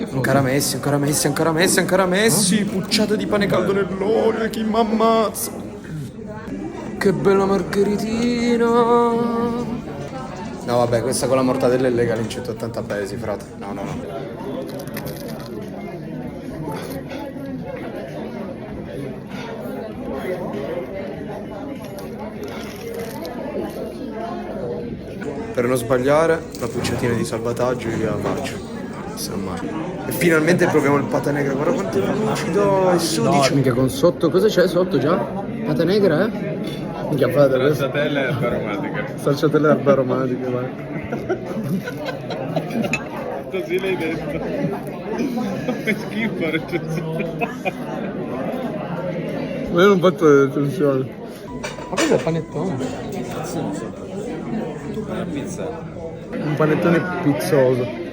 Ancora messi, ancora messi, ancora messi, ancora messi. Pucciate di pane caldo nell'olio, chi m'ammazza. Che bella margheritina. No vabbè, questa con la mortadella è legale in 180 paesi, frate. No, no, no. Per non sbagliare, la pucciatina di salvataggio io la faccio. E finalmente proviamo il pata negra, guarda quanto è lucido e sudicio. Mica con sotto, cosa c'è sotto già? Pata negra, eh? Mica fate questo. Stracciatelle e erbe aromatiche. Stracciatelle e erbe aromatiche, vai. Così l'hai detto. Che schifo recensione. Ma io non faccio le recensioni. Ma questo è il panettone? Una pizza. Un panettone pizzoso.